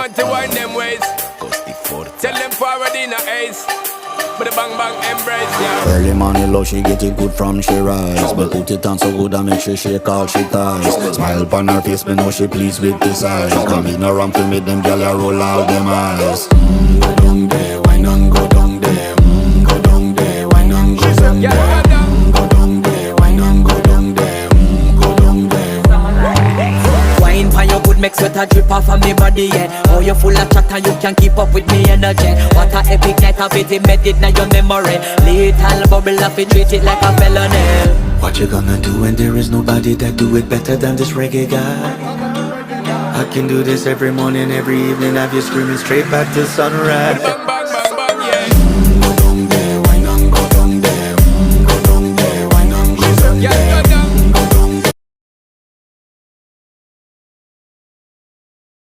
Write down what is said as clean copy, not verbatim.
want to wind them ways. Tell them forward in a ace. But the bang bang embrace, yeah. Early morning love, she get it good from she rise. But put it on so good I make she shake all she ties. Smile upon her face, me know she pleased with this eyes. Come in around to make them gyal a roll out them eyes. Go down there, wine and go down there. Go down there, wine and go down there. Go down there, wine and go down there. Go down there. Wine for your good make sweat a drip off of me body, yeah. Oh, you full of chatter, you can keep up with me energy. What a epic night of it, embedded in your memory. Little bubble of it, treat it like a felony. What you gonna do when there is nobody that do it better than this reggae guy? I can do this every morning, every evening, have you screaming straight back to sunrise.